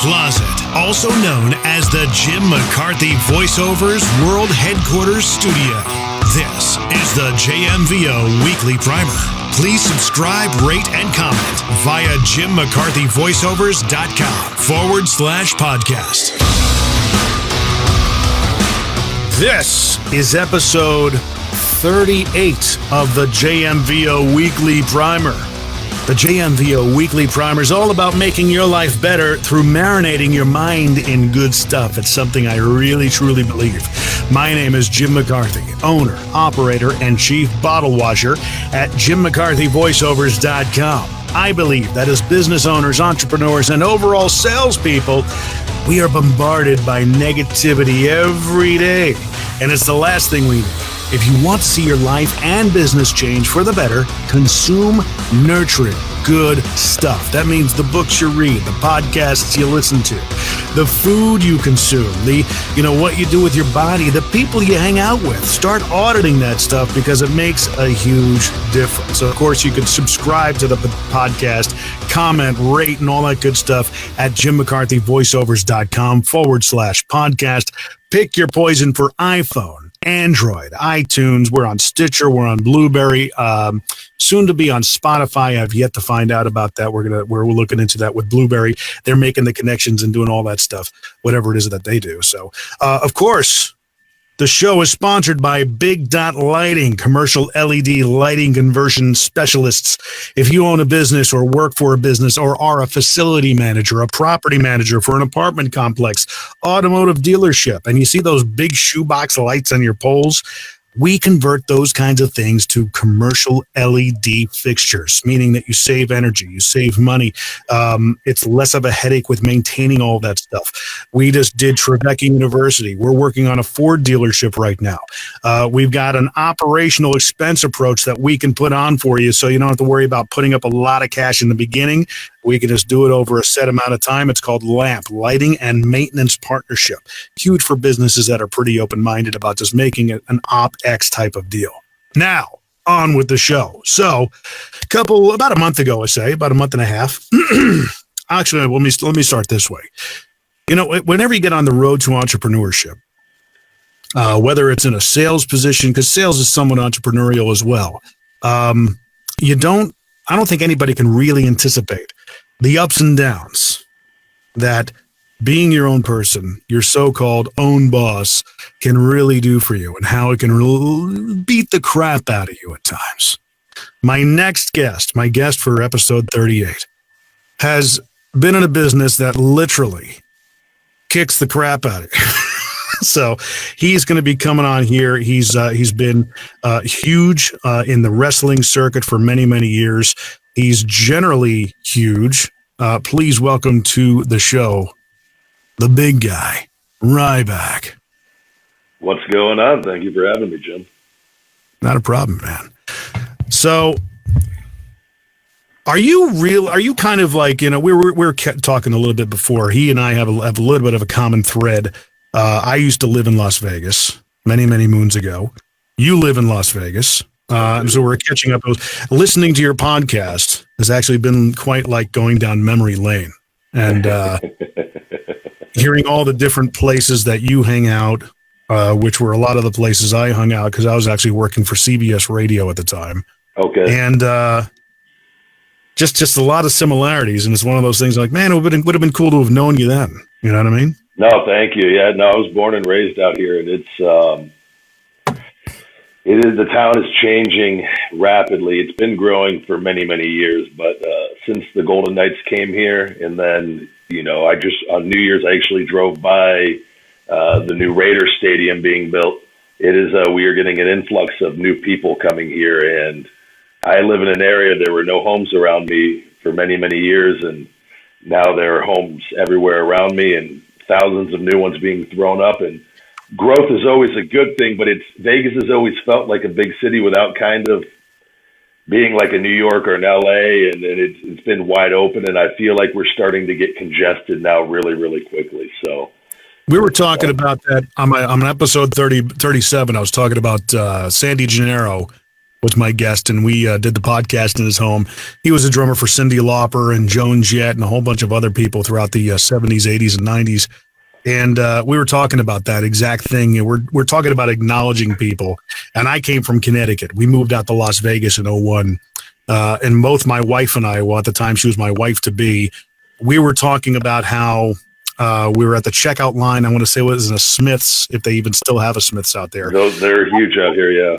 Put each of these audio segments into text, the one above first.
closet, also known as the Jim McCarthy Voiceovers World Headquarters Studio. This is the JMVO Weekly Primer. Please subscribe, rate, and comment via jimmccarthyvoiceovers.com/podcast. This is episode 38 of the JMVO Weekly Primer. The JMVO Weekly Primer is all about making your life better through marinating your mind in good stuff. It's something I really, truly believe. My name is Jim McCarthy, owner, operator, and chief bottle washer at jimmccarthyvoiceovers.com. I believe that as business owners, entrepreneurs, and overall salespeople, we are bombarded by negativity every day, and it's the last thing we need. If you want to see your life and business change for the better, consume nurturing, good stuff. That means the books you read, the podcasts you listen to, the food you consume, what you do with your body, the people you hang out with. Start auditing that stuff because it makes a huge difference. So, of course, you can subscribe to the podcast, comment, rate, and all that good stuff at jimmccarthyvoiceovers.com/podcast. Pick your poison for iPhone, Android, iTunes. We're on Stitcher. We're on Blueberry. Soon to be on Spotify. I've yet to find out about that. We're looking into that with Blueberry. They're making the connections and doing all that stuff, whatever it is that they do. So, of course, the show is sponsored by Big Dot Lighting, commercial LED lighting conversion specialists. If you own a business or work for a business or are a facility manager, a property manager for an apartment complex, automotive dealership, and you see those big shoebox lights on your poles, we convert those kinds of things to commercial LED fixtures, meaning that you save energy, you save money. It's less of a headache with maintaining all that stuff. We just did Tribeca University. We're working on a Ford dealership right now. We've got an operational expense approach that we can put on for you so you don't have to worry about putting up a lot of cash in the beginning. We can just do it over a set amount of time. It's called LAMP, Lighting and Maintenance Partnership. Huge for businesses that are pretty open-minded about just making it an OpEx type of deal. Now, on with the show. So, about a month ago, about a month and a half. Actually, let me start this way. Whenever you get on the road to entrepreneurship, whether it's in a sales position, because sales is somewhat entrepreneurial as well, I don't think anybody can really anticipate the ups and downs that being your own person, your so-called own boss, can really do for you and how it can beat the crap out of you at times. My guest for episode 38, has been in a business that literally kicks the crap out of you. So he's going to be coming on here. He's been huge in the wrestling circuit for many, many years. He's generally huge. Please welcome to the show, the big guy, Ryback. What's going on? Thank you for having me, Jim. Not a problem, man. So are you kind of like, we were talking a little bit before. He and I have a little bit of a common thread. I used to live in Las Vegas many, many moons ago. You live in Las Vegas. So we're catching up. Listening to your podcast has actually been quite like going down memory lane and hearing all the different places that you hang out, which were a lot of the places I hung out because I was actually working for CBS Radio at the time. Okay. And just a lot of similarities. And it's one of those things like, man, it would have been cool to have known you then. You know what I mean? No, thank you. Yeah, no, I was born and raised out here, and the town is changing rapidly. It's been growing for many, many years, but since the Golden Knights came here, and then, on New Year's, I actually drove by the new Raiders Stadium being built. We are getting an influx of new people coming here, and I live in an area, there were no homes around me for many, many years, and now there are homes everywhere around me, and thousands of new ones being thrown up, and growth is always a good thing, but Vegas has always felt like a big city without kind of being like a New York or an LA, and it's been wide open, and I feel like we're starting to get congested now really, really quickly. So we were talking about that on episode 37. I was talking about San Diego was my guest, and we did the podcast in his home. He was a drummer for Cyndi Lauper and Joan Jett and a whole bunch of other people throughout the 70s, 80s, and 90s. And we were talking about that exact thing. We're talking about acknowledging people. And I came from Connecticut. We moved out to Las Vegas in 01. And both my wife and I, well, at the time she was my wife-to-be, we were talking about how we were at the checkout line. I want to say it was in a Smith's, if they even still have a Smith's out there. They're huge out here, yeah.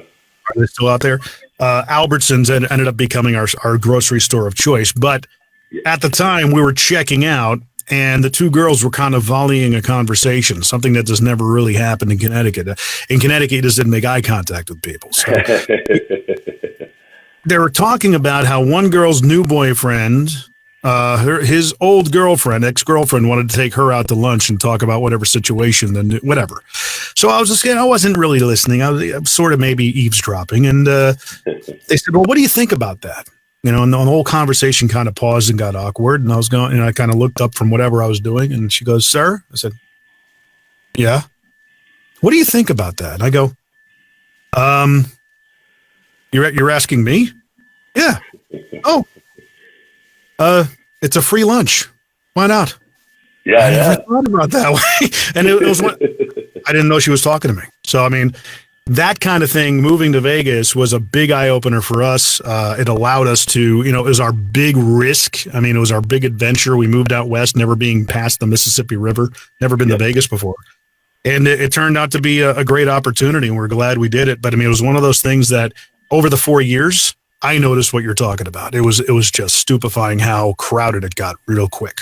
Are they still out there? Albertsons ended up becoming our grocery store of choice. But at the time, we were checking out, and the two girls were kind of volleying a conversation, something that just never really happened in Connecticut. In Connecticut, you just didn't make eye contact with people. So they were talking about how one girl's new boyfriend, his old girlfriend, ex-girlfriend, wanted to take her out to lunch and talk about whatever situation and whatever. So I was just, I wasn't really listening. I was sort of maybe eavesdropping. And they said, well, what do you think about that? And the whole conversation kind of paused and got awkward. And I was going, and I kind of looked up from whatever I was doing. And she goes, sir? I said, yeah. What do you think about that? And I go, you're asking me? Yeah. Oh, it's a free lunch. Why not? Yeah, I never thought about it that way. And it was I didn't know she was talking to me. So, I mean, that kind of thing, moving to Vegas was a big eye opener for us. It allowed us to, it was our big risk. I mean, it was our big adventure. We moved out west, never being past the Mississippi River, never been to Vegas before. And it turned out to be a great opportunity, and we're glad we did it. But I mean, it was one of those things that over the 4 years, I noticed what you're talking about. It was just stupefying how crowded it got real quick.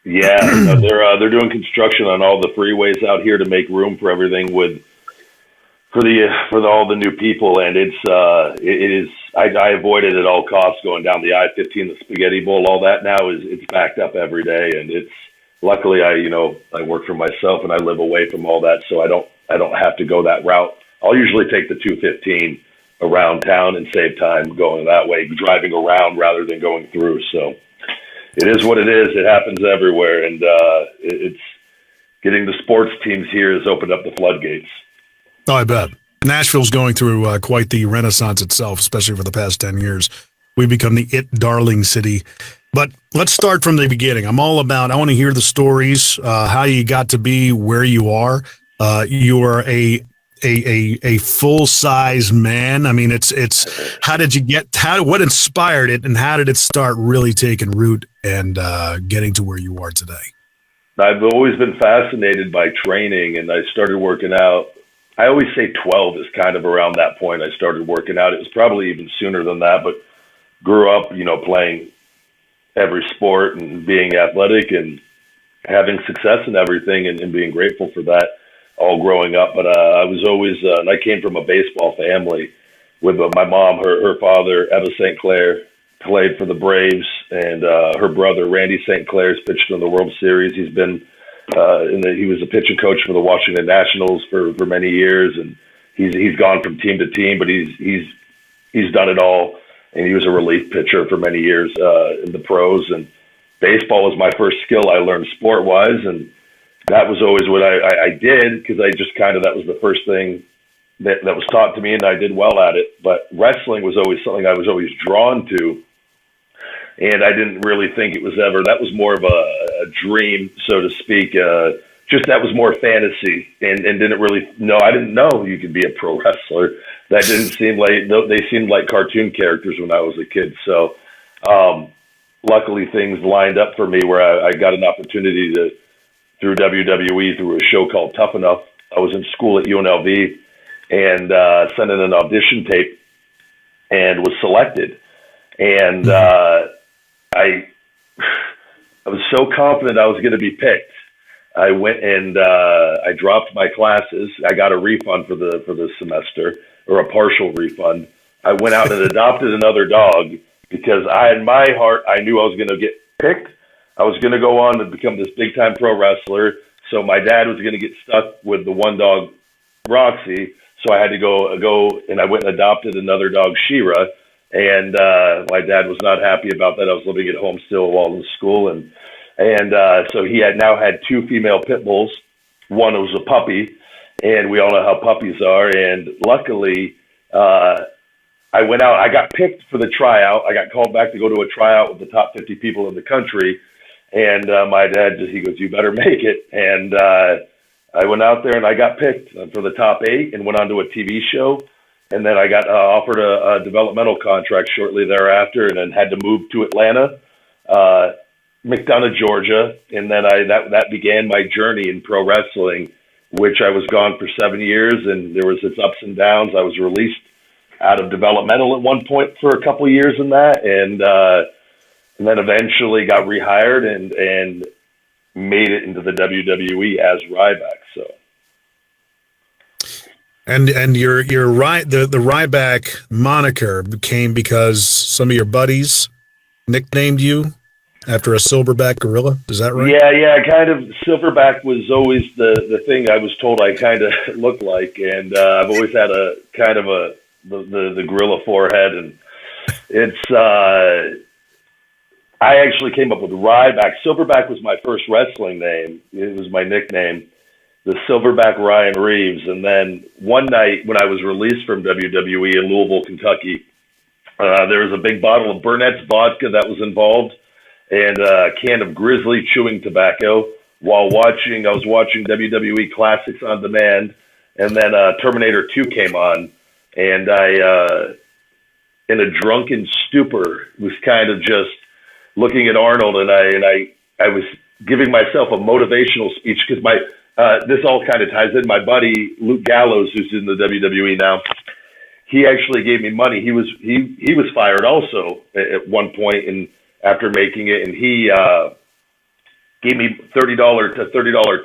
Yeah, they're doing construction on all the freeways out here to make room for everything for all the new people, and it is. I avoid it at all costs going down the I-15, the Spaghetti Bowl, all that now it's backed up every day, and it's luckily I work for myself and I live away from all that, so I don't have to go that route. I'll usually take the 215 around town and save time going that way, driving around rather than going through. So it is what it is. It happens everywhere, and it's getting the sports teams here has opened up the floodgates. Oh, I bet. Nashville's going through quite the renaissance itself, especially for the past 10 years. We've become the darling city. But let's start from the beginning. I want to hear the stories, how you got to be where you are. You are a full-size man. I mean, it's how did you what inspired it, and how did it start really taking root and getting to where you are today? I've always been fascinated by training, and I started working out. I always say 12 is kind of around that point I started working out. It was probably even sooner than that, but grew up, playing every sport and being athletic and having success in everything and being grateful for that all growing up. But I was always, and I came from a baseball family with my mom, her father, Eva St. Clair, played for the Braves, and her brother, Randy St. Clair's pitched in the World Series. He's been, he was a pitching coach for the Washington Nationals for many years, and he's gone from team to team, but he's done it all. And he was a relief pitcher for many years in the pros. And baseball was my first skill I learned sport-wise, and that was always what I did, because I just that was the first thing that was taught to me, and I did well at it. But wrestling was always something I was always drawn to, and I didn't really think it was ever. That was more of a dream, so to speak. Just that was more fantasy, and didn't really know. I didn't know you could be a pro wrestler. That didn't seem like, they seemed like cartoon characters when I was a kid. So luckily things lined up for me where I got an opportunity through WWE, through a show called Tough Enough. I was in school at UNLV and sent in an audition tape and was selected. And I was so confident I was going to be picked. I went and I dropped my classes. I got a refund for the semester, or a partial refund. I went out and adopted another dog because in my heart, I knew I was going to get picked. I was going to go on to become this big time pro wrestler. So my dad was going to get stuck with the one dog, Roxy. So I had to go and I went and adopted another dog, Shira. And my dad was not happy about that. I was living at home still while in school. And so he had now had two female pit bulls. One was a puppy, and we all know how puppies are. And luckily, I went out. I got picked for the tryout. I got called back to go to a tryout with the top 50 people in the country. And my dad he goes, "You better make it." And I went out there and I got picked for the top 8 and went on to a TV show. And then I got offered a developmental contract shortly thereafter, and then had to move to Atlanta, McDonough, Georgia. And then that began my journey in pro wrestling, which I was gone for 7 years, and there was its ups and downs. I was released out of developmental at one point for a couple of years in that, and then eventually got rehired and made it into the WWE as Ryback. So. And you're right. The Ryback moniker came because some of your buddies nicknamed you after a silverback gorilla. Is that right? Yeah. Kind of. Silverback was always the thing I was told I kind of looked like, and I've always had a kind of the gorilla forehead, and it's. I actually came up with Ryback. Silverback was my first wrestling name. It was my nickname. The Silverback Ryan Reeves. And then one night when I was released from WWE in Louisville, Kentucky, there was a big bottle of Burnett's vodka that was involved and a can of Grizzly chewing tobacco while I was watching WWE Classics on Demand. And then Terminator 2 came on, and I, in a drunken stupor, was kind of just looking at Arnold, and I was giving myself a motivational speech because this all kind of ties in. My buddy Luke Gallows, who's in the WWE now, he actually gave me money. He was fired also at one point, and after making it, and he gave me $30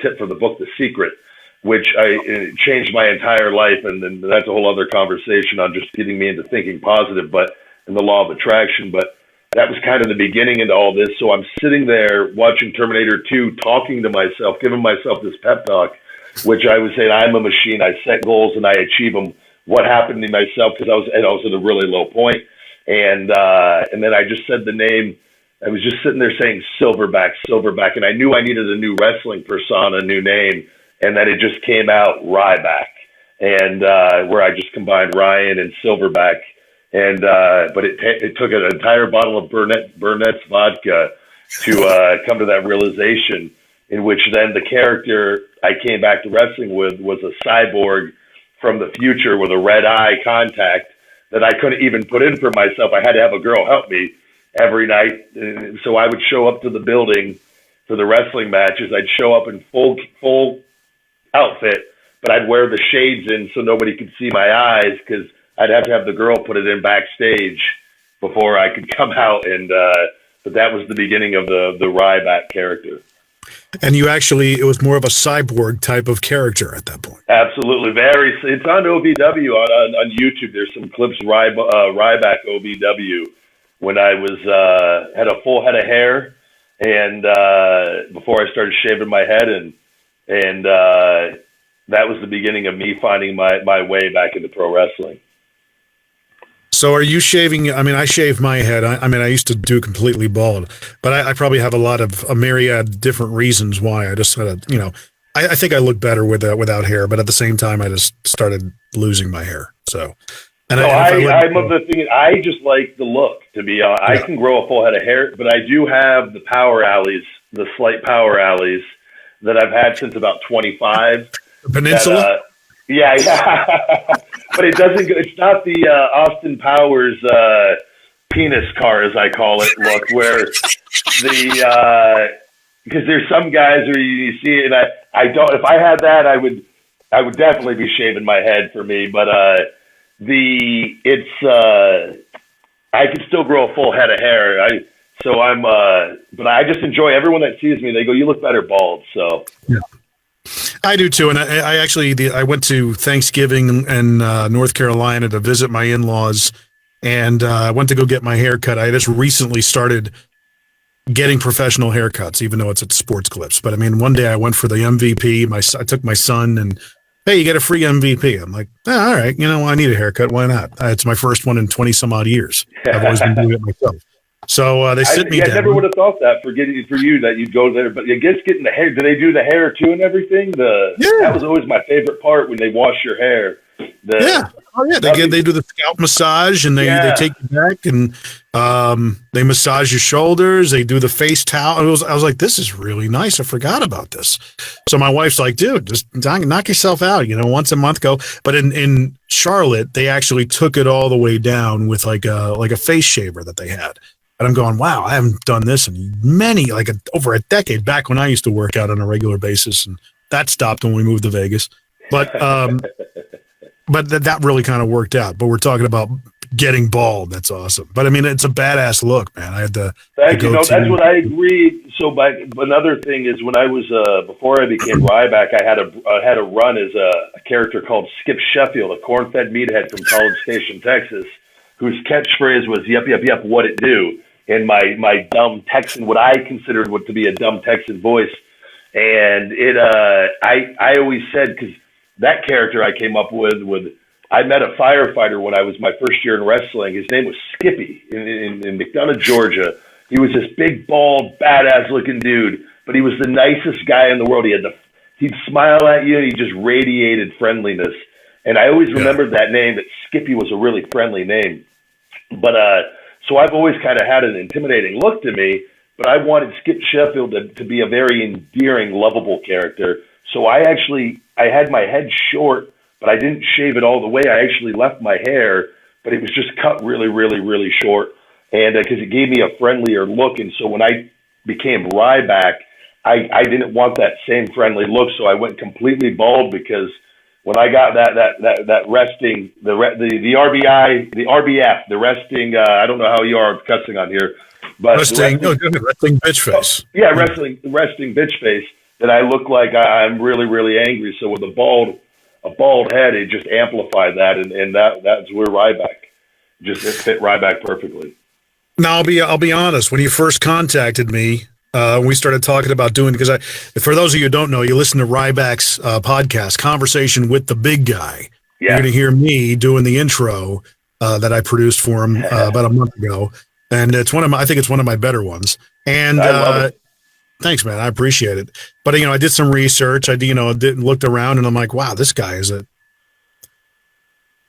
tip for the book The Secret, which it changed my entire life, and then that's a whole other conversation on just getting me into thinking positive, but in the law of attraction, but. That was kind of the beginning into all this. So I'm sitting there watching Terminator 2, talking to myself, giving myself this pep talk, which I was saying, I'm a machine. I set goals and I achieve them. What happened to myself? Because I was at a really low point. And then I just said the name. I was just sitting there saying Silverback. And I knew I needed a new wrestling persona, a new name. And then it just came out Ryback. And where I just combined Ryan and Silverback. And but it took an entire bottle of Burnett's vodka to come to that realization, in which then the character I came back to wrestling with was a cyborg from the future with a red eye contact that I couldn't even put in for myself. I had to have a girl help me every night. So I would show up to the building for the wrestling matches. I'd show up in full outfit, but I'd wear the shades in so nobody could see my eyes, because I'd have to have the girl put it in backstage before I could come out. And but that was the beginning of the Ryback character. And it was more of a cyborg type of character at that point. Absolutely. It's on OVW on YouTube. There's some clips, Ryback OVW, when I was had a full head of hair, and before I started shaving my head, and that was the beginning of me finding my way back into pro wrestling. So are you shaving? I mean, I shave my head. I used to do completely bald, but I probably have a myriad different reasons why. I just had I think I look better without hair, but at the same time, I just started losing my hair. So, and I'm of the thing. I just like the look, to be honest. Yeah. I can grow a full head of hair, but I do have the slight power alleys that I've had since about 25. Peninsula? Yeah. But it doesn't go. It's not the Austin Powers penis car, as I call it, look, where because there's some guys where you see it, and I don't. If I had that, I would definitely be shaving my head for me. But I can still grow a full head of hair. But I just enjoy everyone that sees me. They go, "You look better bald." So yeah. I do too, and I went to Thanksgiving in North Carolina to visit my in-laws, and I went to go get my hair cut. I just recently started getting professional haircuts, even though it's at Sports Clips. But I mean, one day I went for the MVP. I took my son, and hey, you get a free MVP. I'm like, all right, I need a haircut. Why not? It's my first one in 20 some odd years. I've always been doing it myself. So they sit me down. I never would have thought that for you that you'd go there, but I guess getting the hair. Do they do the hair too and everything? That was always my favorite part when they wash your hair. They do the scalp massage and they take you back and they massage your shoulders. They do the face towel. I was like, this is really nice. I forgot about this. So my wife's like, dude, just knock yourself out. Once a month go. But in Charlotte, they actually took it all the way down with like a face shaver that they had. And I'm going, wow, I haven't done this in over a decade, back when I used to work out on a regular basis, and that stopped when we moved to Vegas. But but that really kind of worked out. But we're talking about getting bald. That's awesome. But I mean, it's a badass look, man. I had to. Thank you. No, that's what I agree. So, another thing is when I was before I became Ryback, I had a run as a character called Skip Sheffield, a corn-fed meathead from College Station, Texas, whose catchphrase was "Yep, yep, yep, what it do." In my dumb Texan, what I considered to be a dumb Texan voice, and I always said, because that character I came up with I met a firefighter when I was my first year in wrestling. His name was Skippy in McDonough, Georgia. He was this big, bald, badass looking dude, but he was the nicest guy in the world. He'd smile at you and he just radiated friendliness. And I always remembered that name, that Skippy was a really friendly name. But so I've always kind of had an intimidating look to me, but I wanted Skip Sheffield to be a very endearing, lovable character. So I had my head short, but I didn't shave it all the way. I actually left my hair, but it was just cut really, really, really short. And because it gave me a friendlier look. And so when I became Ryback, I didn't want that same friendly look. So I went completely bald, because when I got that resting, the RBF, the resting, I don't know how you are cussing on here, but resting bitch face. Resting bitch face, that I look like I'm really, really angry. So with a bald head, it just amplified that, and that's where Ryback it fit Ryback perfectly. Now I'll be honest. When you first contacted me, we started talking about doing, because for those of you who don't know, you listen to Ryback's podcast, Conversation with the Big Guy. Yeah. You're going to hear me doing the intro that I produced for him about a month ago, and I think it's one of my better ones. And I love it. Thanks, man. I appreciate it. But I did some research. I looked around, and I'm like, wow, this guy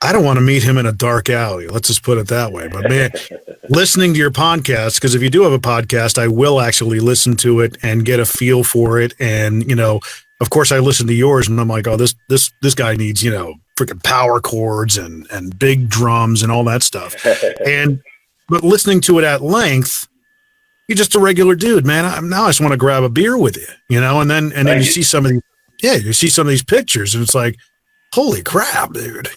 I don't want to meet him in a dark alley. Let's just put it that way. But man, listening to your podcast, because if you do have a podcast, I will actually listen to it and get a feel for it. And, of course I listen to yours and I'm like, oh, this guy needs, freaking power chords and big drums and all that stuff. But listening to it at length, you're just a regular dude, man. Now I just want to grab a beer with you, and then you see some of these pictures and it's like, holy crap, dude.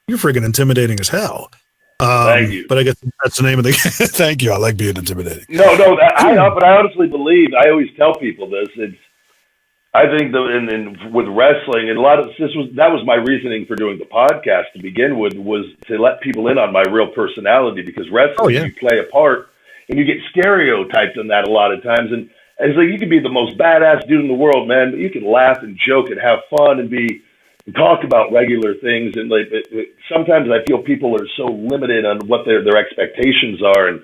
You're freaking intimidating as hell. Thank you. But I guess that's the name of the game. Thank you. I like being intimidating. No, but I honestly believe, I always tell people this. I think with wrestling, and that was my reasoning for doing the podcast to begin with, was to let people in on my real personality, because wrestling, you play a part and you get stereotyped in that a lot of times. And it's like, you can be the most badass dude in the world, man, but you can laugh and joke and have fun and talk about regular things, and sometimes I feel people are so limited on what their expectations are, and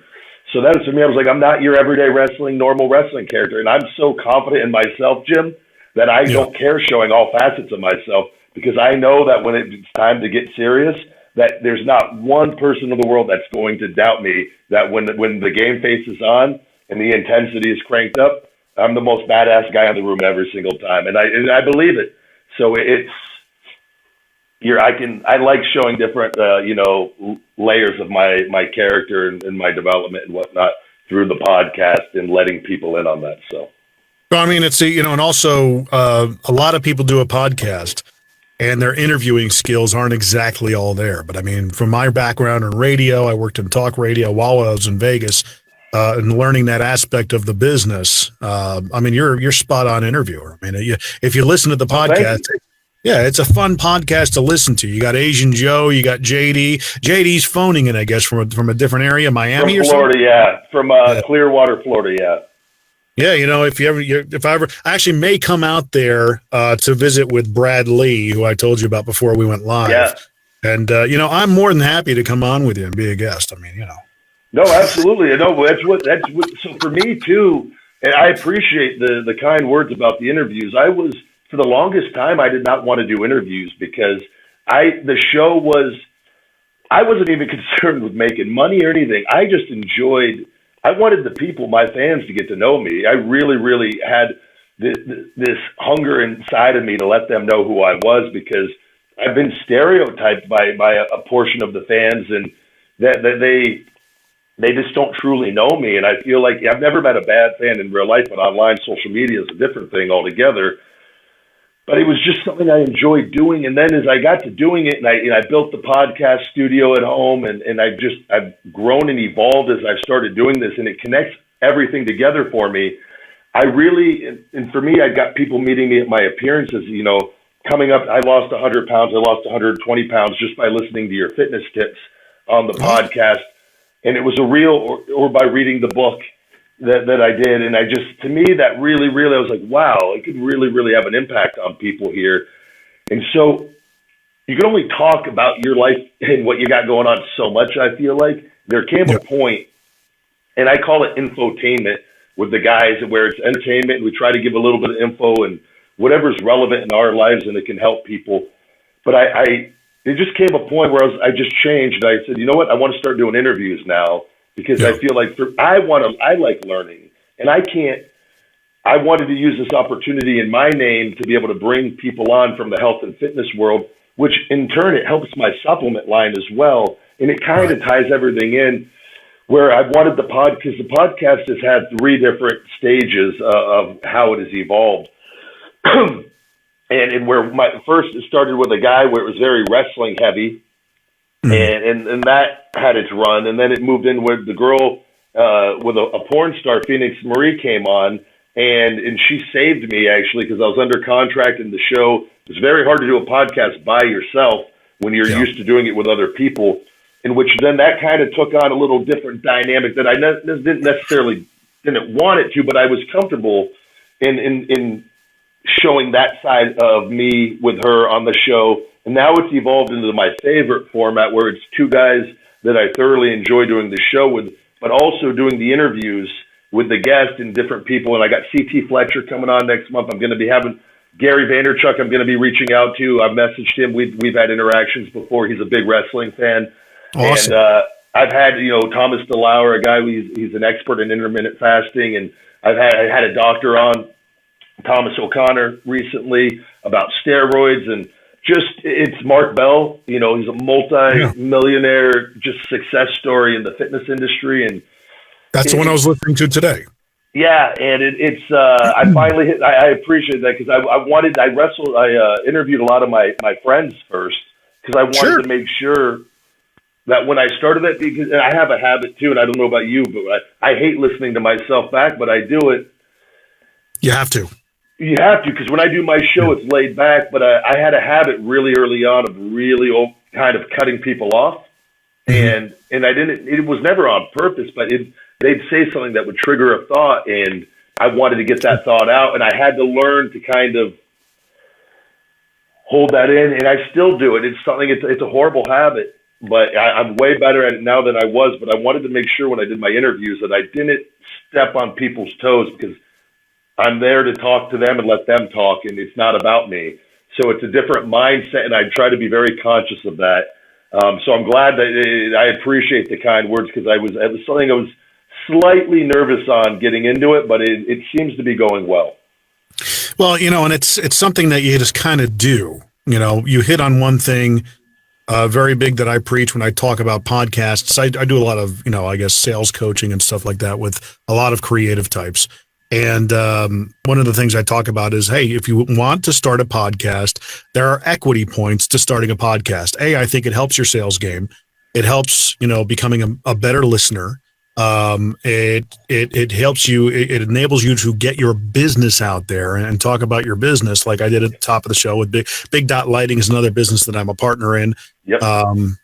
so that is, for me, I was like, I'm not your everyday normal wrestling character, and I'm so confident in myself, Jim, that I don't care showing all facets of myself, because I know that when it's time to get serious, that there's not one person in the world that's going to doubt me, that when the game face is on and the intensity is cranked up, I'm the most badass guy in the room every single time, and I believe it. So I like showing different, layers of my character and my development and whatnot through the podcast and letting people in on that. So, I mean, it's, and also a lot of people do a podcast and their interviewing skills aren't exactly all there. But I mean, from my background in radio, I worked in talk radio while I was in Vegas, and learning that aspect of the business. I mean, you're spot on interviewer. I mean, if you listen to the podcast, yeah, it's a fun podcast to listen to. You got Asian Joe, you got JD. JD's phoning in, I guess, from a different area, Miami, from Florida, yeah, from Clearwater, Florida, yeah. Yeah, if I actually may come out there to visit with Brad Lee, who I told you about before we went live. Yeah. And I'm more than happy to come on with you and be a guest. I mean, No, absolutely. No, that's what. So for me too, and I appreciate the kind words about the interviews. I was for the longest time I did not want to do interviews because the show was I wasn't even concerned with making money or anything. I just enjoyed. I wanted the people, my fans, to get to know me. I really, really had this hunger inside of me to let them know who I was because I've been stereotyped by a portion of the fans and that they just don't truly know me. And I feel like I've never met a bad fan in real life, but online social media is a different thing altogether. But it was just something I enjoyed doing. And then as I got to doing it and I built the podcast studio at home and I've grown and evolved as I've started doing this and it connects everything together for me. And for me, I got people meeting me at my appearances, coming up, I lost 100 pounds. I lost 120 pounds just by listening to your fitness tips on the podcast. And it was a real, or by reading the book that I did. And to me, that really, really, I was like, wow, it could really, really have an impact on people here. And so you can only talk about your life and what you got going on so much, I feel like. There came a point, and I call it infotainment with the guys, where it's entertainment. And we try to give a little bit of info and whatever's relevant in our lives and it can help people. But it just came a point where I just changed. And I said, you know what? I want to start doing interviews now because I feel like I like learning and I wanted to use this opportunity in my name to be able to bring people on from the health and fitness world, which in turn, it helps my supplement line as well. And it kind of ties everything in where I wanted because the podcast has had 3 different stages of how it has evolved. And where first it started with a guy where it was very wrestling heavy, and that had its run, and then it moved in with the girl with a porn star, Phoenix Marie, came on, and she saved me actually because I was under contract in the show. It's very hard to do a podcast by yourself when you're used to doing it with other people, in which then that kind of took on a little different dynamic that I didn't want it to, but I was comfortable in showing that side of me with her on the show. And now it's evolved into my favorite format where it's 2 guys that I thoroughly enjoy doing the show with, but also doing the interviews with the guests and different people. And I got CT Fletcher coming on next month. I'm going to be having Gary Vaynerchuk. I'm going to be reaching out to. I've messaged him. We've had interactions before. He's a big wrestling fan. Awesome. And I've had, Thomas DeLauer, a guy he's an expert in intermittent fasting. And I had a doctor on, Thomas O'Connor, recently about steroids, and it's Mark Bell. He's a multi-millionaire, just success story in the fitness industry, and that's the one I was listening to today. Yeah, and I finally hit. I appreciate that because I interviewed a lot of my friends first because I wanted to make sure that when I started that, because and I have a habit too, and I don't know about you, but I hate listening to myself back, but I do it. You have to. You have to, because when I do my show, it's laid back, but I had a habit really early on of really kind of cutting people off. And I didn't, it was never on purpose, but they'd say something that would trigger a thought, and I wanted to get that thought out, and I had to learn to kind of hold that in, and I still do it. It's a horrible habit, but I'm way better at it now than I was, but I wanted to make sure when I did my interviews that I didn't step on people's toes, because I'm there to talk to them and let them talk, and it's not about me. So it's a different mindset, and I try to be very conscious of that. So I'm glad that I appreciate the kind words, because it was something I was slightly nervous on getting into it, but it seems to be going well. Well, and it's something that you just kind of do. You hit on one thing very big that I preach when I talk about podcasts. I do a lot of, sales coaching and stuff like that with a lot of creative types. And one of the things I talk about is, hey, if you want to start a podcast, there are equity points to starting a podcast. I think it helps your sales game. It helps, becoming a better listener. It helps you. It enables you to get your business out there and talk about your business, like I did at the top of the show with Big Dot Lighting is another business that I'm a partner in. Yep.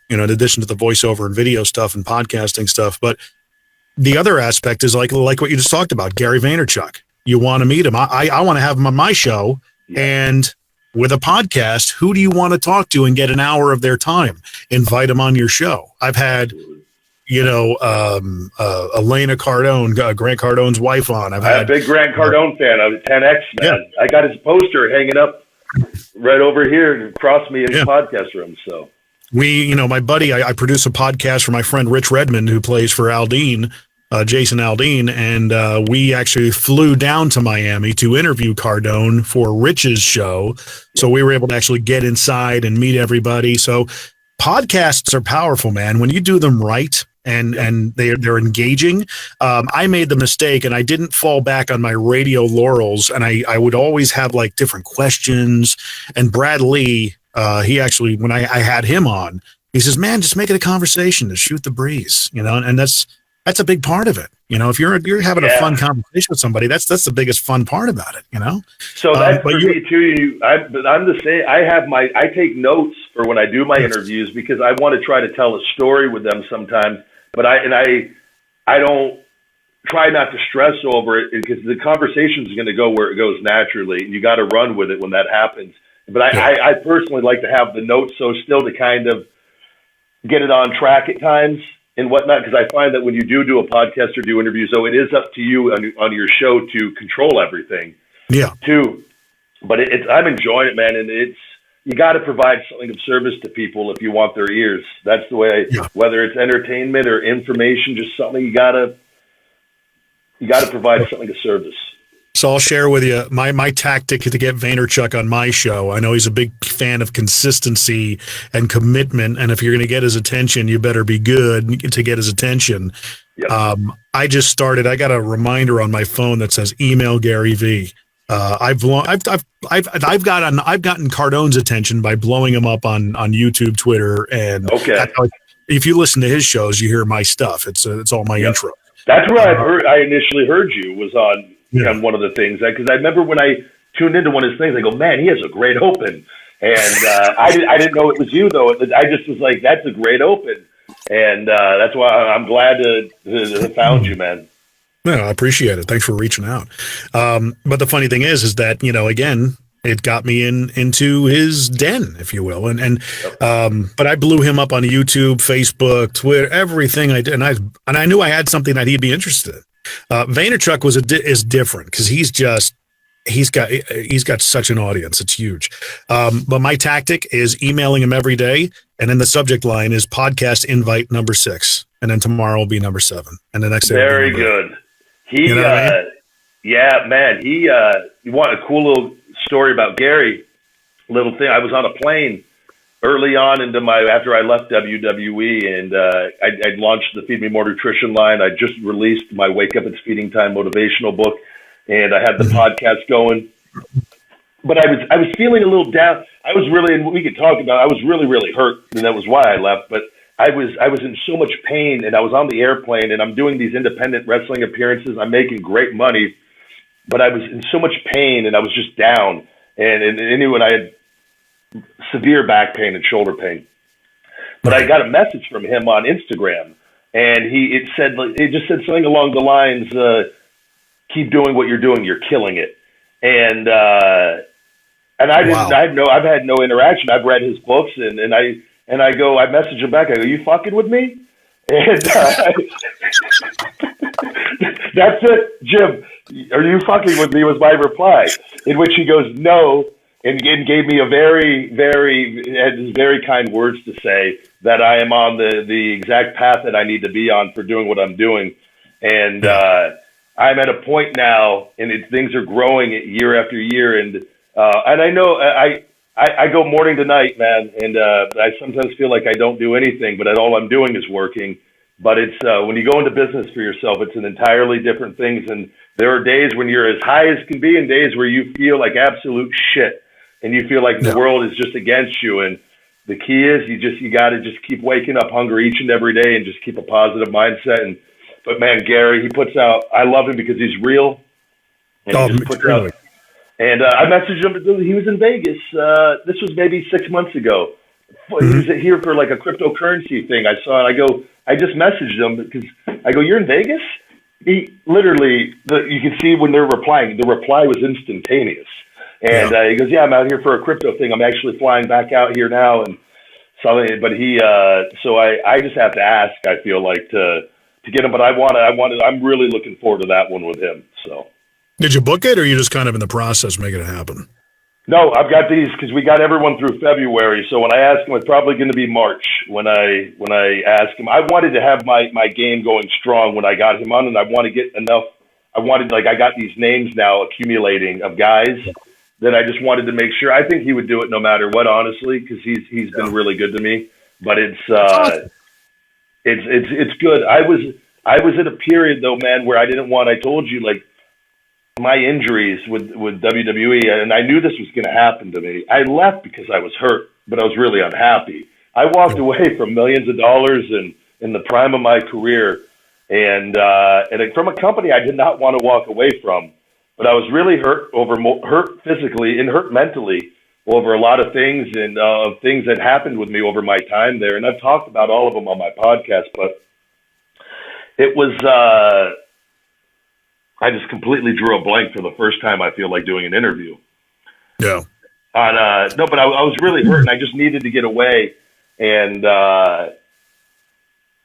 In addition to the voiceover and video stuff and podcasting stuff, but the other aspect is like what you just talked about, Gary Vaynerchuk. You want to meet him. I want to have him on my show. And with a podcast, who do you want to talk to and get an hour of their time? Invite them on your show. I've had, Elena Cardone, Grant Cardone's wife on. I'm a big Grant Cardone fan. I'm a 10X man. Yeah. I got his poster hanging up right over here across me in his podcast room. So my buddy, I produce a podcast for my friend Rich Redmond, who plays for Aldean, Jason Aldean, and we actually flew down to Miami to interview Cardone for Rich's show. So we were able to actually get inside and meet everybody. So podcasts are powerful, man. When you do them right and they're engaging. I made the mistake and I didn't fall back on my radio laurels, and I would always have like different questions. And Brad Lee, he actually, when I had him on, he says, man, just make it a conversation, to shoot the breeze, and that's a big part of it. If you're having a fun conversation with somebody, that's the biggest fun part about it. So that's for me too. I'm the same. I take notes for when I do my interviews, because I want to try to tell a story with them sometimes, but I don't try not to stress over it, because the conversation is going to go where it goes naturally, and you got to run with it when that happens. But I personally like to have the notes, so still to kind of get it on track at times and whatnot, because I find that when you do a podcast or do interviews, so it is up to you on your show to control everything. Yeah. Too. But I'm enjoying it, man, and you got to provide something of service to people if you want their ears. That's the way. Whether it's entertainment or information, just something you got to provide something of service. So I'll share with you my tactic to get Vaynerchuk on my show. I know he's a big fan of consistency and commitment, and if you're going to get his attention, you better be good to get his attention. Yep. I got a reminder on my phone that says email Gary V. I've gotten Cardone's attention by blowing him up on YouTube, Twitter, and if you listen to his shows, you hear my stuff. It's all my intro. That's where I initially heard you was on one of the things, because I remember when I tuned into one of his things, I go, man, he has a great open, and I didn't know it was you though. I just was like, that's a great open, and that's why I'm glad to have found you, man. No, I appreciate it. Thanks for reaching out. But the funny thing is that, again, it got me into his den, if you will. But I blew him up on YouTube, Facebook, Twitter, everything I did. And I knew I had something that he'd be interested in. Vaynerchuk is different, because he's got such an audience. It's huge. But my tactic is emailing him every day. And then the subject line is podcast invite number 6. And then tomorrow will be number 7. And the next day. Very good. You want a cool little story about Gary? Little thing. I was on a plane early on after I left WWE, and I launched the Feed Me More Nutrition line. I just released my Wake Up, It's Feeding Time motivational book, and I had the podcast going. But I was feeling a little down. I was really, and we could talk about, I was really, really hurt, and that was why I left. But I was in so much pain, and I was on the airplane, and I'm doing these independent wrestling appearances. I'm making great money, but I was in so much pain, and I was just down. And anyway, I had severe back pain and shoulder pain. But I got a message from him on Instagram, and it just said something along the lines, keep doing what you're doing, you're killing it. And I've had no interaction. I've read his books, and I message him back. I go, you fucking with me? And that's it, Jim. Are you fucking with me? Was my reply. In which he goes, no, and gave me a very, very kind words to say that I am on the exact path that I need to be on for doing what I'm doing. And I'm at a point now, and things are growing year after year. And I know I go morning to night, man, and I sometimes feel like I don't do anything, but all I'm doing is working. But it's when you go into business for yourself, it's an entirely different thing. And there are days when you're as high as can be, and days where you feel like absolute shit, and you feel like the world is just against you. And the key is you got to just keep waking up hungry each and every day, and just keep a positive mindset. But man, Gary, he puts out. I love him because he's real. And he just puts out. And I messaged him. He was in Vegas. This was maybe 6 months ago. He was here for like a cryptocurrency thing. I saw it. I just messaged him because I go, you're in Vegas? He literally, you can see when they're replying, the reply was instantaneous. And he goes, yeah, I'm out here for a crypto thing. I'm actually flying back out here now. And something, but he, so I just have to ask, I feel like to get him, but I'm really looking forward to that one with him. So. Did you book it, or are you just kind of in the process making it happen? No, I've got these because we got everyone through February. So when I asked him, it's probably going to be March. When I asked him, I wanted to have my game going strong when I got him on, and I want to get enough. I got these names now accumulating of guys that I just wanted to make sure. I think he would do it no matter what, honestly, because he's been really good to me. But it's good. I was at a period though, man, where I didn't want. I told you, like, my injuries with WWE, and I knew this was going to happen to me. I left because I was hurt, but I was really unhappy. I walked away from millions of dollars in the prime of my career, and from a company I did not want to walk away from. But I was really hurt physically and hurt mentally over a lot of things and things that happened with me over my time there. And I've talked about all of them on my podcast, but it was. I just completely drew a blank for the first time, I feel like, doing an interview. Yeah. No, but I was really hurt, and I just needed to get away. And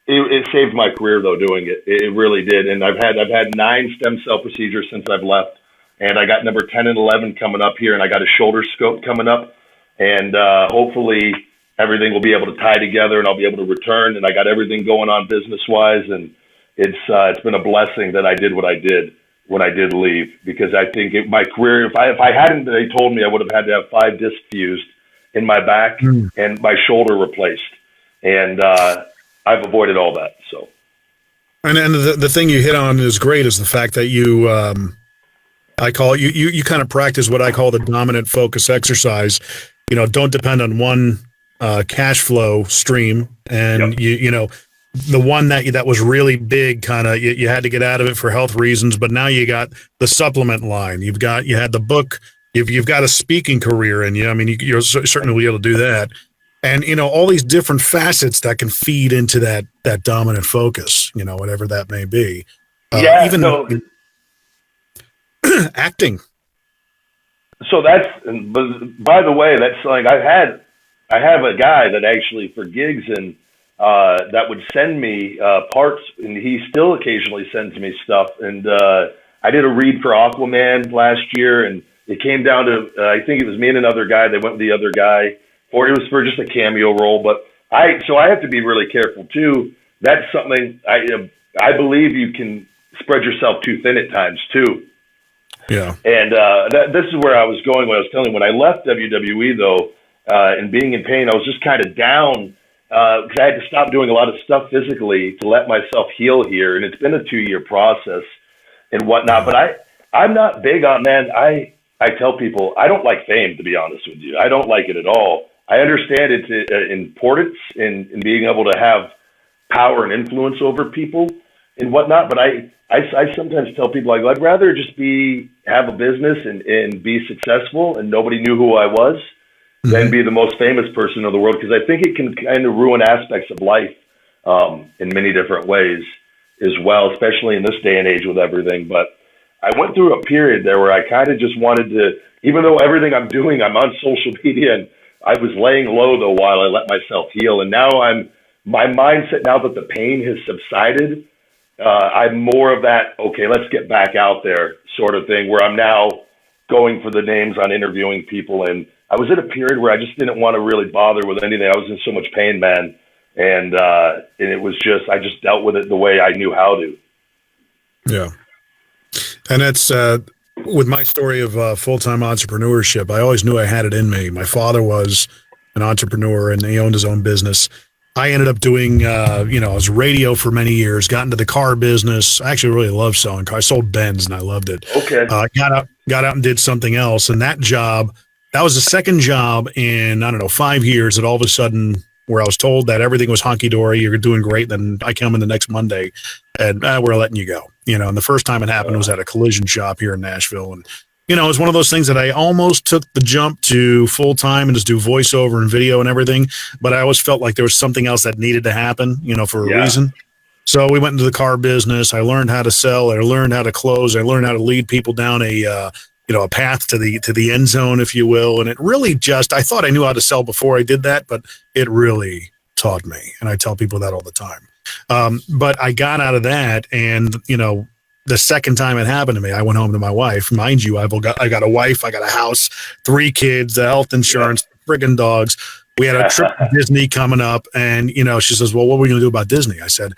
it saved my career, though, doing it. It really did. And I've had 9 stem cell procedures since I've left. And I got number 10 and 11 coming up here, and I got a shoulder scope coming up. And hopefully everything will be able to tie together, and I'll be able to return. And I got everything going on business-wise, and it's been a blessing that I did what I did when I did leave, because I think my career, if I hadn't, they told me I would have had to have 5 discs fused in my back and my shoulder replaced. And I've avoided all that. So. And the thing you hit on is great is the fact that you, I call it, you kind of practice what I call the dominant focus exercise. You know, don't depend on one cash flow stream, and you know, the one that was really big, kind of you had to get out of it for health reasons, but now you got the supplement line. You had the book. You've got a speaking career, and I mean, you're certainly able to do that, and you know, all these different facets that can feed into that dominant focus. You know, whatever that may be. Even acting. So by the way, that's like I have a guy that actually for gigs and. That would send me parts, and he still occasionally sends me stuff. And I did a read for Aquaman last year, and it came down to I think it was me and another guy. They went with the other guy it was for just a cameo role. But I have to be really careful too. That's something I believe you can spread yourself too thin at times too. Yeah. And this is where I was going when I was telling you, when I left WWE though, and being in pain, I was just kind of down. Because I had to stop doing a lot of stuff physically to let myself heal here, and it's been a 2-year process and whatnot. But I'm not big on, man. I tell people I don't like fame, to be honest with you. I don't like it at all. I understand its importance in being able to have power and influence over people and whatnot. But I sometimes tell people I'd rather just have a business and be successful, and nobody knew who I was. Than be the most famous person in the world, because I think it can kind of ruin aspects of life in many different ways as well, especially in this day and age with everything. But I went through a period there where I kind of just wanted to, even though everything I'm doing, I'm on social media, and I was laying low though while I let myself heal. And now my mindset, now that the pain has subsided, I'm more of that, okay, let's get back out there sort of thing, where I'm now going for the names on interviewing people. And I was at a period where I just didn't want to really bother with anything. I was in so much pain, man. And it was just, I just dealt with it the way I knew how to. Yeah. And that's with my story of full-time entrepreneurship. I always knew I had it in me. My father was an entrepreneur, and he owned his own business. I ended up doing, I was radio for many years, got into the car business. I actually really loved selling cars. I sold Benz, and I loved it. Okay. Got out and did something else. And that was the second job in, 5 years, that all of a sudden, where I was told that everything was honky-dory, you're doing great, then I come in the next Monday, and we're letting you go. And the first time it happened was at a collision shop here in Nashville. And, it was one of those things that I almost took the jump to full-time and just do voiceover and video and everything, but I always felt like there was something else that needed to happen, for a reason. So we went into the car business. I learned how to sell. I learned how to close. I learned how to lead people down a a path to the end zone, if you will. And it really I thought I knew how to sell before I did that, but it really taught me. And I tell people that all the time. But I got out of that, and the second time it happened to me, I went home to my wife. Mind you, I got a wife, I got a house, 3 kids, the health insurance, friggin' dogs. We had a trip to Disney coming up, and she says, "Well, what are we going to do about Disney?" I said,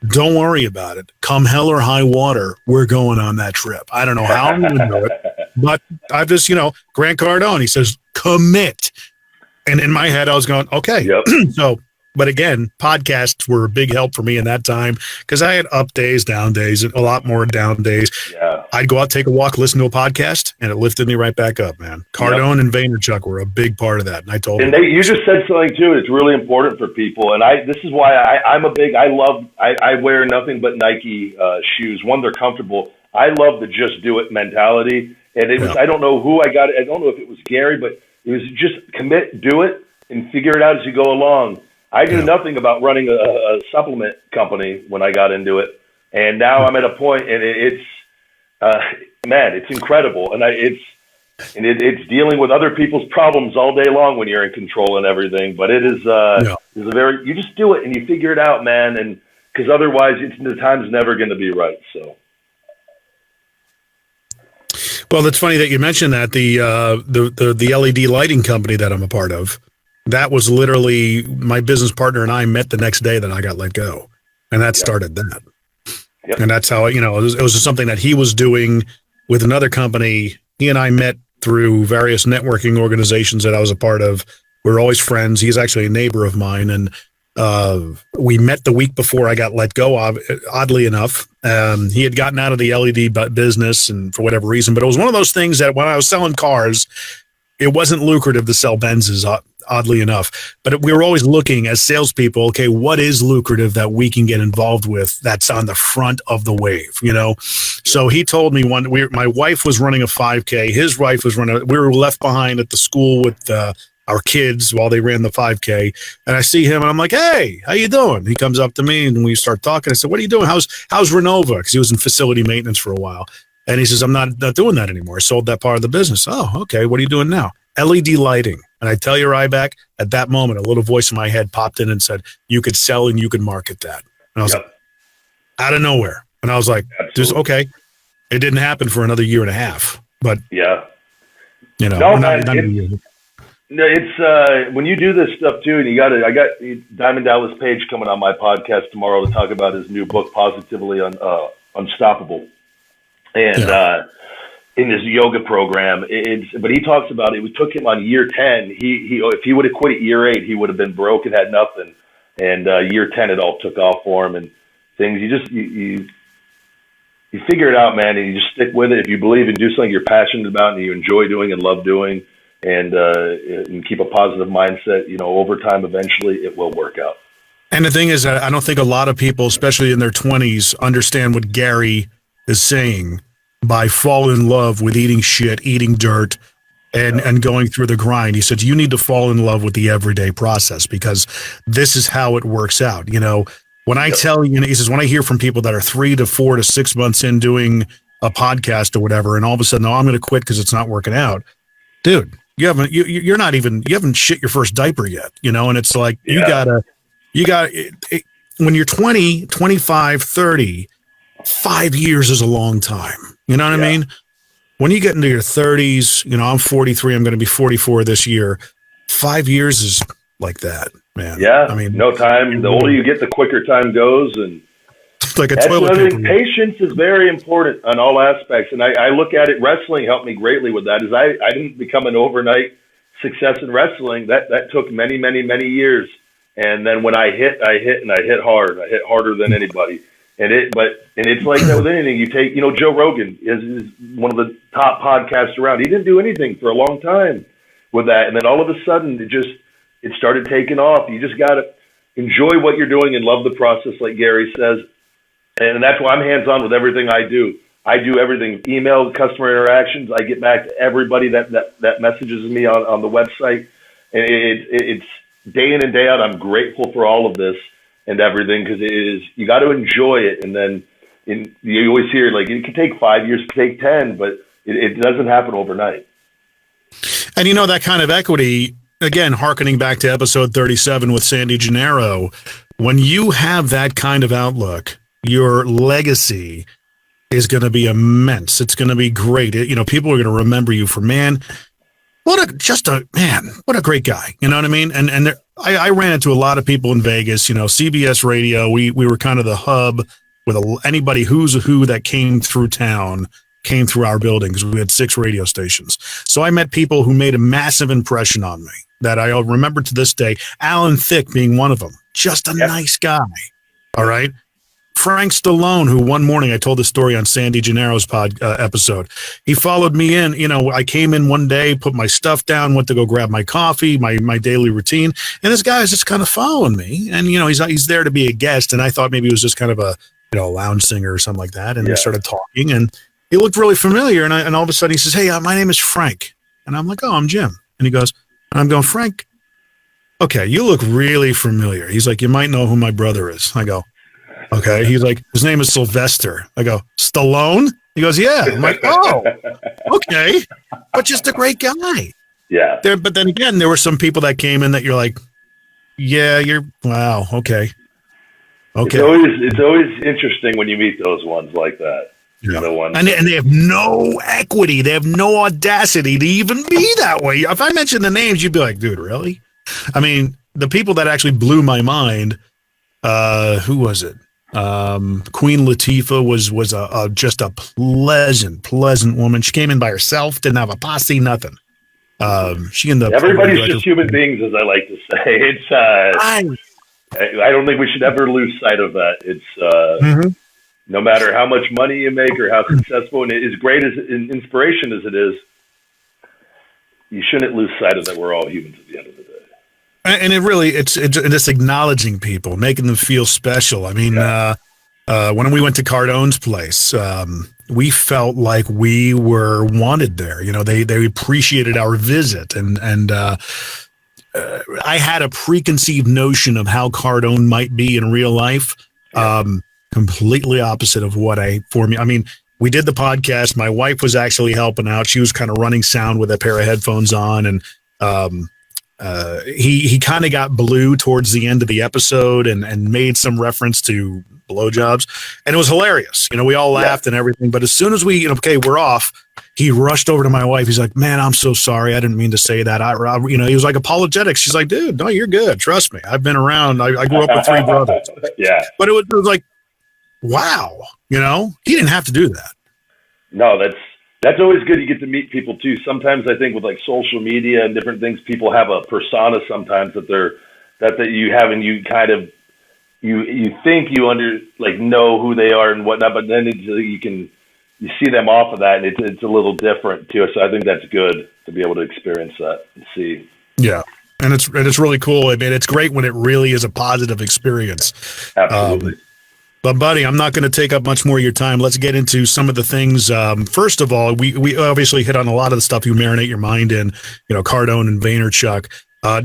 "Don't worry about it. Come hell or high water, we're going on that trip. I don't know how I'm going to do it, but I just, Grant Cardone." He says, "Commit." And in my head, I was going, "Okay." Yep. So. But again, podcasts were a big help for me in that time because I had up days, down days, a lot more down days. Yeah. I'd go out, take a walk, listen to a podcast, and it lifted me right back up, man. Cardone and Vaynerchuk were a big part of that. And I told them. And you just said something, too. It's really important for people. And this is why I wear nothing but Nike shoes. One, they're comfortable. I love the just do it mentality. And it was, I don't know who I got it. I don't know if it was Gary, but it was just commit, do it, and figure it out as you go along. I knew nothing about running a supplement company when I got into it, and now I'm at a point, and it's incredible, and it's dealing with other people's problems all day long when you're in control and everything. But it is you just do it and you figure it out, man, and because otherwise the time's never going to be right. So. Well, it's funny that you mentioned that the LED lighting company that I'm a part of. That was literally my business partner and I met the next day that I got let go. And that started that. Yep. And that's how, it was something that he was doing with another company. He and I met through various networking organizations that I was a part of. We were always friends. He's actually a neighbor of mine. And we met the week before I got let go, oddly enough. He had gotten out of the LED business and for whatever reason. But it was one of those things that when I was selling cars, it wasn't lucrative to sell Benzes, oddly enough. But we were always looking as salespeople, okay, what is lucrative that we can get involved with that's on the front of the wave, So he told me my wife was running a 5K. His wife was we were left behind at the school with our kids while they ran the 5K. And I see him and I'm like, "Hey, how you doing?" He comes up to me and we start talking. I said, "What are you doing? How's Renova?" Because he was in facility maintenance for a while. And he says, "I'm not doing that anymore. I sold that part of the business." "Oh, okay. What are you doing now?" "LED lighting." And I tell you, Ryback, at that moment, a little voice in my head popped in and said, "You could sell and you could market that." And I was like, out of nowhere. And I was like, just okay. It didn't happen for another year and a half. But, it's when you do this stuff, too, and I got Diamond Dallas Page coming on my podcast tomorrow to talk about his new book, Positively Unstoppable. And in his yoga program, but he talks about it. It took him on year 10. If he would have quit at year 8, he would have been broke and had nothing. And year 10, it all took off for him and things. You figure it out, man, and you just stick with it. If you believe and do something you're passionate about and you enjoy doing and love doing, and keep a positive mindset, over time, eventually it will work out. And the thing is, I don't think a lot of people, especially in their 20s, understand what Gary is saying by fall in love with eating shit, eating dirt, and going through the grind. He said, you need to fall in love with the everyday process because this is how it works out. When I tell you, he says, when I hear from people that are 3 to 4 to 6 months in doing a podcast or whatever, and all of a sudden, I'm going to quit because it's not working out. Dude, you haven't shit your first diaper yet, and it's like, you gotta, when you're 20, 25, 30, 5 years is a long time. You know what I mean? When you get into your 30s, I'm 43, I'm going to be 44 this year. 5 years is like that, man. Yeah. I mean, no time. The older you get, the quicker time goes. And it's like a toilet paper. Patience is very important on all aspects. And I look at it, wrestling helped me greatly with that. I didn't become an overnight success in wrestling. That took many, many, many years. And then when I hit and I hit hard. I hit harder than anybody. And it's like that with anything. You take, Joe Rogan is one of the top podcasts around. He didn't do anything for a long time with that. And then all of a sudden it started taking off. You just got to enjoy what you're doing and love the process, like Gary says. And that's why I'm hands-on with everything I do. I do everything, email, customer interactions. I get back to everybody that messages me on the website. And it's day in and day out. I'm grateful for all of this and everything, because you got to enjoy it. And then you always hear, like, it could take 5 years, it could take 10, but it doesn't happen overnight. And that kind of equity, again, hearkening back to episode 37 with Sandy Gennaro, when you have that kind of outlook, your legacy is going to be immense. It's going to be great. People are going to remember you for, man, what a great guy. You know what I mean? And I ran into a lot of people in Vegas, CBS radio. We were kind of the hub with anybody who's a who that came through town, came through our building, because we had 6 radio stations. So I met people who made a massive impression on me that I remember to this day. Alan Thicke being one of them. Just a nice guy. All right. Frank Stallone, who one morning, I told the story on Sandy Gennaro's episode. He followed me in. I came in one day, put my stuff down, went to go grab my coffee, my daily routine, and this guy is just kind of following me. And he's there to be a guest, and I thought maybe it was just kind of a lounge singer or something like that. And we started talking, and he looked really familiar. And all of a sudden, he says, "Hey, my name is Frank," and I'm like, "Oh, I'm Jim." And he goes, and I'm going, "Frank, okay, you look really familiar." He's like, "You might know who my brother is." I go, "Okay." He's like, "His name is Sylvester." I go, "Stallone?" He goes, "Yeah." I'm like, "Oh, okay." But just a great guy. Yeah. But then again, there were some people that came in that you're like, "Yeah, wow, okay." Okay. It's always interesting when you meet those ones like that. Yeah. And they have no equity. They have no audacity to even be that way. If I mention the names, you'd be like, "Dude, really?" I mean, the people that actually blew my mind, who was it? Queen Latifah was just a pleasant woman. She came in by herself, didn't have a posse, nothing. She ended up. Everybody's just human beings, as I like to say. It's I don't think we should ever lose sight of that. It's no matter how much money you make or how successful, and as great as an inspiration as it is, you shouldn't lose sight of that. We're all humans at the end of the day. And it's acknowledging people, making them feel special. I mean, when we went to Cardone's place, we felt like we were wanted there. They appreciated our visit, and I had a preconceived notion of how Cardone might be in real life, completely opposite of what I mean, we did the podcast. My wife was actually helping out. She was kind of running sound with a pair of headphones on, and he kind of got blue towards the end of the episode and made some reference to blowjobs, and it was hilarious. We all laughed and everything. But as soon as we're off, he rushed over to my wife. He's like, "Man, I'm so sorry. I didn't mean to say that." He was like apologetic. She's like, "Dude, no, you're good. Trust me. I've been around. I grew up with 3 brothers." Yeah. But it was like, wow, he didn't have to do that. No, that's always good. You get to meet people too. Sometimes I think with like social media and different things, people have a persona sometimes that you have, and you kind of, you think you know who they are and whatnot, but then you see them off of that, and it's a little different too. So I think that's good to be able to experience that and see. Yeah. And it's really cool. I mean, it's great when it really is a positive experience. Absolutely. But buddy, I'm not going to take up much more of your time. Let's get into some of the things. First of all, we obviously hit on a lot of the stuff you marinate your mind in, Cardone and Vaynerchuk.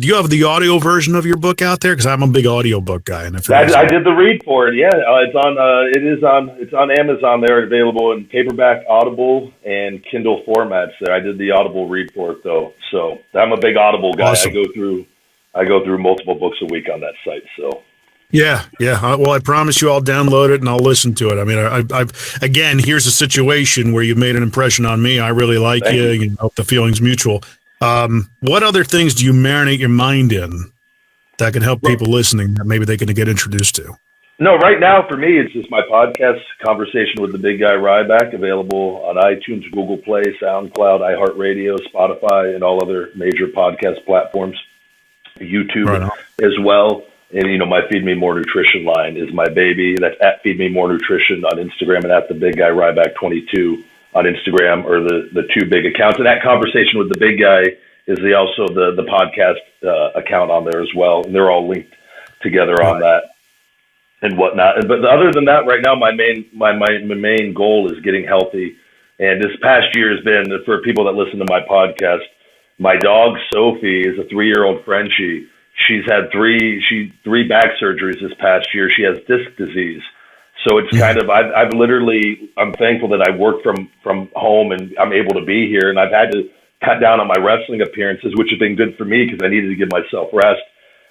Do you have the audio version of your book out there? Because I'm a big audio book guy. And I did the read for it. Yeah, it's on Amazon. They're available in paperback, Audible, and Kindle formats. There, I did the Audible read for it though. So I'm a big Audible guy. Awesome. I go through multiple books a week on that site. So. Yeah. Well, I promise you I'll download it and I'll listen to it. I mean, I've again, here's a situation where you've made an impression on me. I really like you. The feeling's mutual. What other things do you marinate your mind in that can help people listening that maybe they can get introduced to? No, right now for me, it's just my podcast, Conversation with the Big Guy Ryback, available on iTunes, Google Play, SoundCloud, iHeartRadio, Spotify, and all other major podcast platforms. YouTube as well. And, my Feed Me More Nutrition line is my baby. That's at Feed Me More Nutrition on Instagram, and at the Big Guy Ryback 22 on Instagram, or the 2 big accounts. And that Conversation with the Big Guy is also the podcast account on there as well. And they're all linked together on that and whatnot. But other than that, right now, my main goal is getting healthy. And this past year has been, for people that listen to my podcast, my dog Sophie is a 3-year-old Frenchie. She's had three back surgeries this past year. She has disc disease. So it's kind of, I've literally, I'm thankful that I work from home and I'm able to be here. And I've had to cut down on my wrestling appearances, which have been good for me because I needed to give myself rest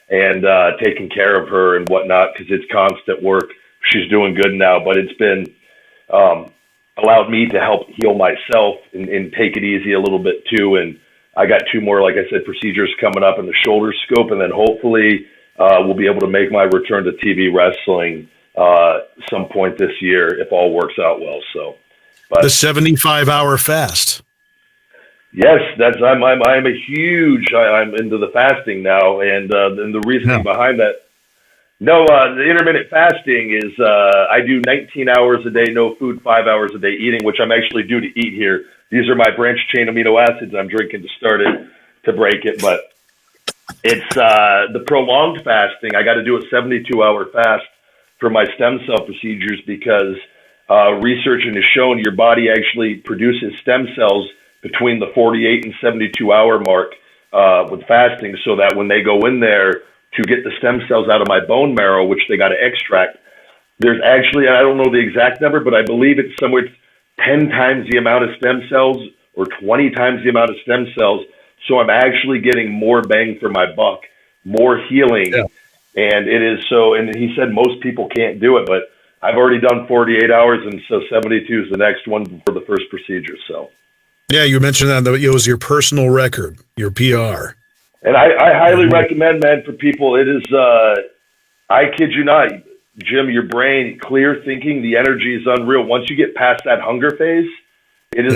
and taking care of her and whatnot because it's constant work. She's doing good now, but it's been allowed me to help heal myself and take it easy a little bit too. And I got 2 more, like I said, procedures coming up in the shoulder scope, and then hopefully we'll be able to make my return to TV wrestling some point this year if all works out well. So, but the 75-hour fast. Yes, I'm a huge. I'm into the fasting now, and the reasoning behind that. No, the intermittent fasting is I do 19 hours a day, no food, 5 hours a day eating, which I'm actually due to eat here. These are my branched chain amino acids I'm drinking to start it, to break it. But it's the prolonged fasting. I got to do a 72-hour fast for my stem cell procedures because research has shown your body actually produces stem cells between the 48 and 72-hour mark with fasting, so that when they go in there to get the stem cells out of my bone marrow, which they got to extract, there's actually, I don't know the exact number, but I believe it's somewhere 10 times the amount of stem cells or 20 times the amount of stem cells. So I'm actually getting more bang for my buck, more healing. Yeah. And it is so, and he said most people can't do it, but I've already done 48 hours, and so 72 is the next one for the first procedure. So. Yeah, you mentioned that it was your personal record, your PR. And I highly recommend, man, for people. It is, I kid you not, Jim, your brain, clear thinking, the energy is unreal. Once you get past that hunger phase, it is,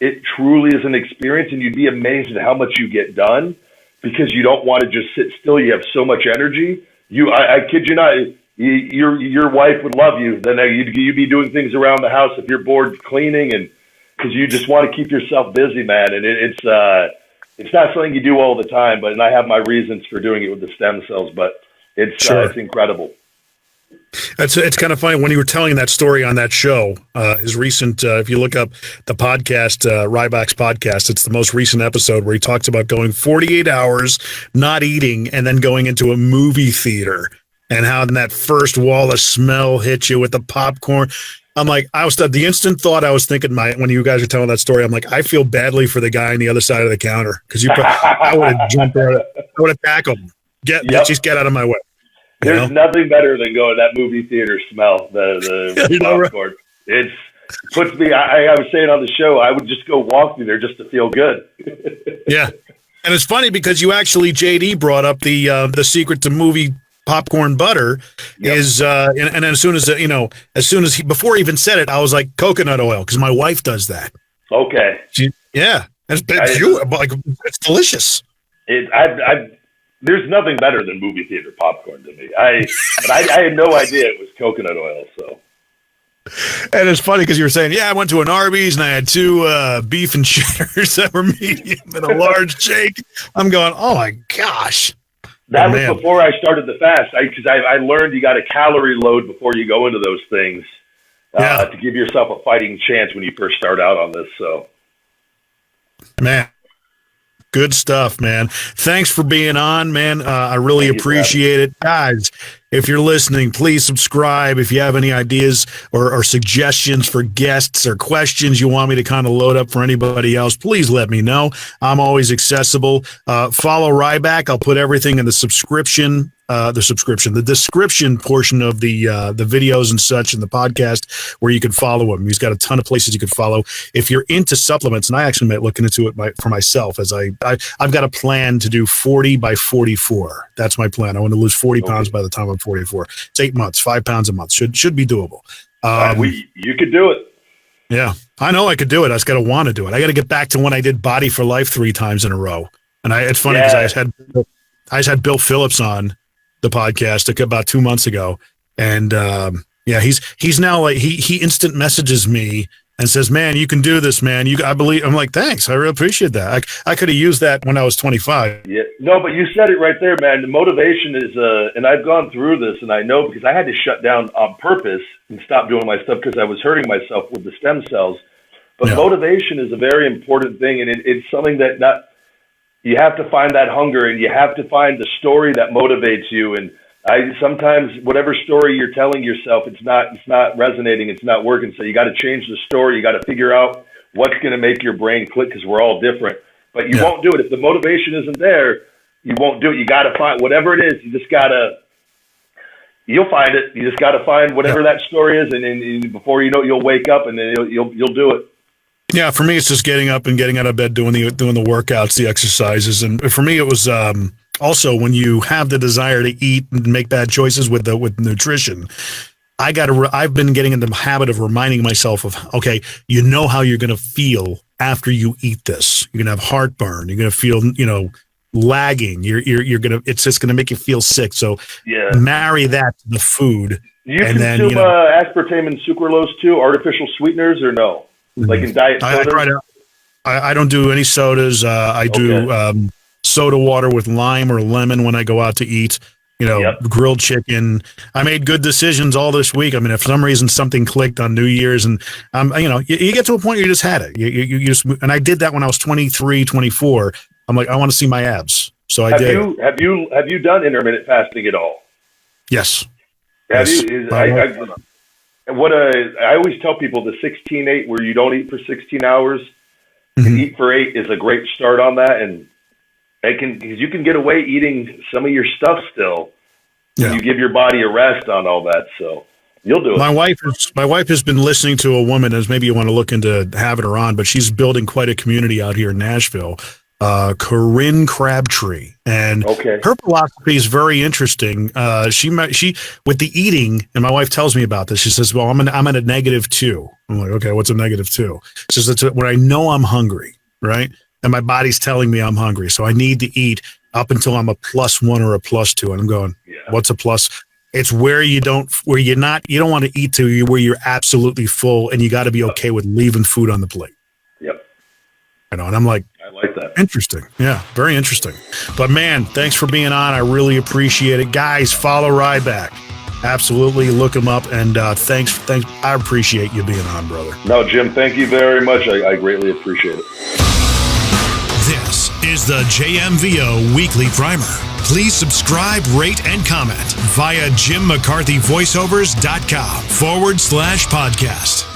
it truly is an experience, and you'd be amazed at how much you get done because you don't want to just sit still. You have so much energy. I kid you not, your wife would love you. Then you'd be doing things around the house if you're bored cleaning, and because you just want to keep yourself busy, man. And it's not something you do all the time, but and I have my reasons for doing it with the stem cells, but it's incredible. It's kind of funny when you were telling that story on that show, his recent, if you look up the podcast, Ryback's podcast, it's the most recent episode where he talks about going 48 hours, not eating, and then going into a movie theater and how that first wall of smell hit you with the popcorn. I'm like, the instant thought I was thinking when you guys were telling that story, I'm like, I feel badly for the guy on the other side of the counter because I would have jumped there, I would have tackled him. Just get out of my way. There's nothing better than going to that movie theater smell, the popcorn. It puts me, I was saying on the show, I would just go walk through there just to feel good. Yeah. And it's funny because you actually, JD brought up the secret to movie popcorn butter is and as soon as before he even said it, I was like coconut oil because my wife does that. Okay. It's delicious. There's nothing better than movie theater popcorn to me. I had no idea it was coconut oil. So. And it's funny because you were saying, I went to an Arby's and I had 2 beef and cheddars that were medium and a large shake. I'm going, oh my gosh. That was before I started the fast, because I learned you got a calorie load before you go into those things to give yourself a fighting chance when you first start out on this. So, man, good stuff, man. Thanks for being on, man. I really appreciate it. Guys, if you're listening, please subscribe. If you have any ideas or suggestions for guests or questions you want me to kind of load up for anybody else, please let me know. I'm always accessible. Follow Ryback. I'll put everything in the description portion of the videos and such in the podcast where you can follow him. He's got a ton of places you can follow. If you're into supplements, and I actually might look into it for myself, as I've got a plan to do 40 by 44. That's my plan. I want to lose 40 pounds by the time I'm 44. It's 8 months, 5 pounds a month. Should be doable. You could do it. Yeah, I know I could do it. I just got to want to do it. I got to get back to when I did Body for Life 3 times in a row. And it's funny because I just had Bill Phillips on the podcast about 2 months ago, and he's now like he instant messages me and says, "Man, you can do this, man. I believe." I'm like, "Thanks, I really appreciate that." I could have used that when I was 25. Yeah, no, but you said it right there, man. The motivation is, and I've gone through this, and I know because I had to shut down on purpose and stop doing my stuff because I was hurting myself with the stem cells. But motivation is a very important thing, and it's something that you have to find that hunger, and you have to find the story that motivates you. And Sometimes whatever story you're telling yourself, it's not resonating, it's not working. So you got to change the story. You got to figure out what's going to make your brain click, because we're all different. But you won't do it if the motivation isn't there. You won't do it. You got to find whatever it is. You just gotta. You'll find it. You just got to find whatever that story is, and then before you know it, you'll wake up, and then you'll do it. Yeah, for me, it's just getting up and getting out of bed, doing the workouts, the exercises, and for me, it was also when you have the desire to eat and make bad choices with nutrition. I've been getting in the habit of reminding myself of, okay, you know how you're going to feel after you eat this. You're going to have heartburn. You're going to feel, lagging. You're going to, it's just going to make you feel sick. So marry that to the food. Do you consume aspartame and sucralose too, artificial sweeteners, or no? Like in diet sodas? I don't do any sodas. I do soda water with lime or lemon when I go out to eat. Grilled chicken. I made good decisions all this week. I mean, if for some reason something clicked on New Year's, and you get to a point where you just had it. You just, and I did that when I was 23, 24. I'm like, I want to see my abs. So I did. Have you done intermittent fasting at all? Yes. Have you? I always tell people the 16-8, where you don't eat for 16 hours, eat for 8 is a great start on that, and because you can get away eating some of your stuff still. You give your body a rest on all that, so you'll do it. My wife has been listening to a woman, as maybe you want to look into having her on, but she's building quite a community out here in Nashville. Corinne Crabtree, and her philosophy is very interesting. She with the eating, and my wife tells me about this. She says, "Well, I'm at a -2." I'm like, "Okay, what's a -2?" She says, "It's when I know I'm hungry, right, and my body's telling me I'm hungry, so I need to eat up until I'm a +1 or a +2." And I'm going, "What's a plus?" It's where you don't want to eat to where you're absolutely full, and you got to be okay with leaving food on the plate. Yep. And I'm like, I like that. Interesting. Yeah, very interesting. But man, thanks for being on. I really appreciate it. Guys, follow Ryback. Absolutely. Look him up. And thanks. I appreciate you being on, brother. No, Jim, thank you very much. I greatly appreciate it. This is the JMVO Weekly Primer. Please subscribe, rate, and comment via JimMcCarthyVoiceovers.com /podcast.